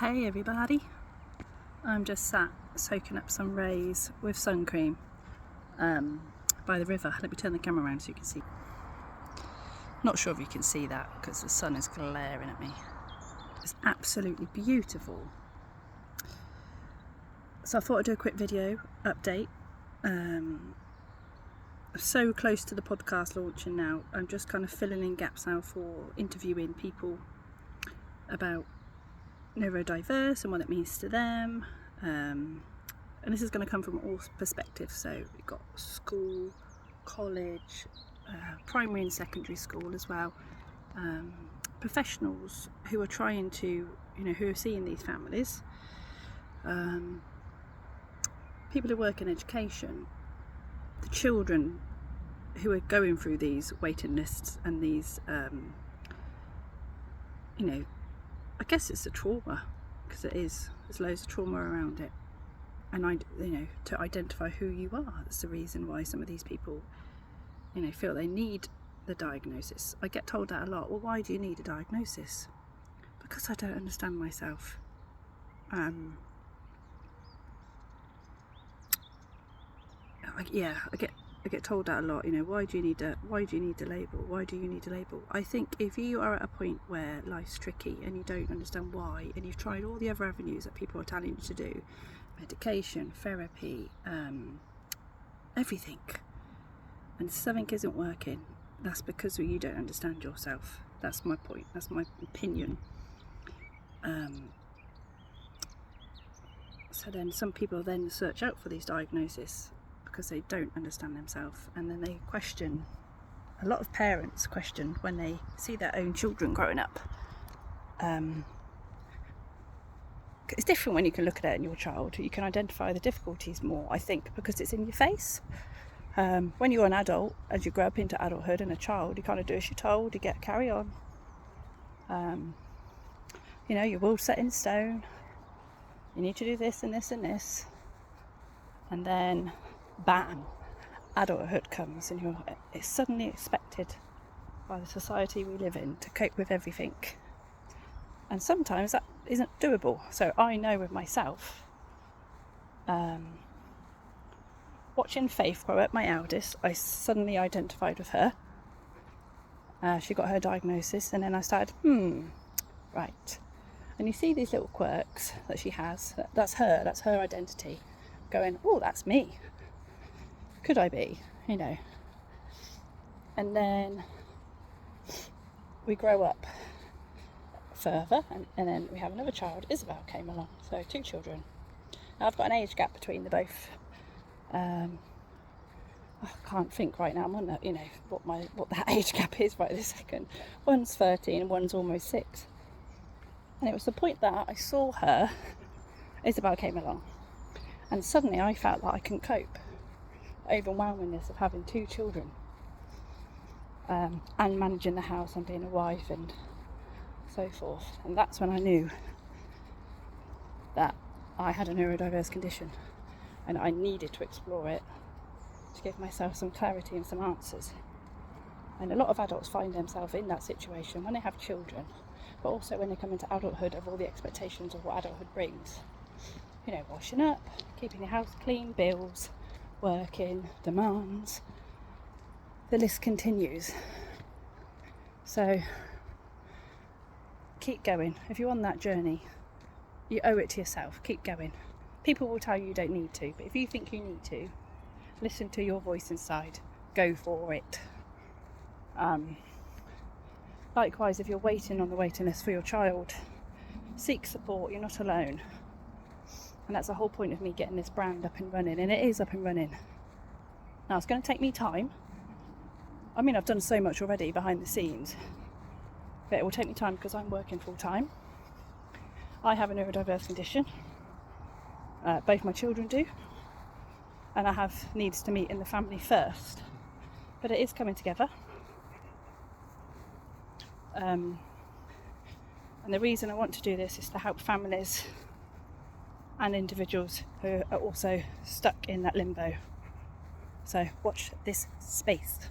Hey everybody, I'm just sat soaking up some rays with sun cream by the river. Let me turn the camera around so you can see. Not sure if you can see that because the sun is glaring at me. It's absolutely beautiful. So I thought I'd do a quick video update. So close to the podcast launching now. I'm just kind of filling in gaps now for interviewing people about neurodiverse and what it means to them, and this is going to come from all perspectives. So we've got school, college, primary and secondary school as well, professionals who are trying to, who are seeing these families, people who work in education, the children who are going through these waiting lists and these I guess it's a trauma, because it is. There's loads of trauma around it, and to identify who you are. That's the reason why some of these people, feel they need the diagnosis. I get told that a lot. Well, why do you need a diagnosis? Because I don't understand myself. I get told that a lot. Why do you need a label? Why do you need a label? I think if you are at a point where life's tricky and you don't understand why, and you've tried all the other avenues that people are telling you to do, medication, therapy, everything, and something isn't working, that's because you don't understand yourself. That's my point. That's my opinion. So then some people then search out for these diagnoses because they don't understand themselves, and then they question. A lot of parents question when they see their own children growing up. It's different when you can look at it in your child. You can identify the difficulties more, I think, because it's in your face. When you're an adult, as you grow up into adulthood and a child, you kind of do as you're told. You get carry on. Your will's set in stone. You need to do this and this and this, and then bam, adulthood comes, and it's suddenly expected by the society we live in to cope with everything, and sometimes that isn't doable. So I know with myself, watching Faith grow up, my eldest, I suddenly identified with her. She got her diagnosis, and then I started, right, and you see these little quirks that she has, that's her identity, going, oh, that's me. Could I be, And then we grow up further, and then we have another child. Isabel came along, so 2 children. Now I've got an age gap between the both. I can't think right now. I'm on what that age gap is right this second. One's 13 and one's almost 6. And it was the point that I saw her, Isabel came along, and suddenly I felt that I couldn't cope. Overwhelmingness of having 2 children, and managing the house and being a wife and so forth. And that's when I knew that I had a neurodiverse condition, and I needed to explore it to give myself some clarity and some answers. And a lot of adults find themselves in that situation when they have children, but also when they come into adulthood, of all the expectations of what adulthood brings. Washing up, keeping your house clean, bills, working, demands, the list continues. So keep going. If you're on that journey, you owe it to yourself. Keep going. People will tell you don't need to, but if you think you need to, listen to your voice inside. Go for it. Likewise, if you're waiting on the waiting list for your child, seek support. You're not alone. And that's the whole point of me getting this brand up and running, and it is up and running. Now, it's going to take me time. I've done so much already behind the scenes, but it will take me time because I'm working full time. I have a neurodiverse condition. Both my children do. And I have needs to meet in the family first. But it is coming together. And the reason I want to do this is to help families and individuals who are also stuck in that limbo. So watch this space.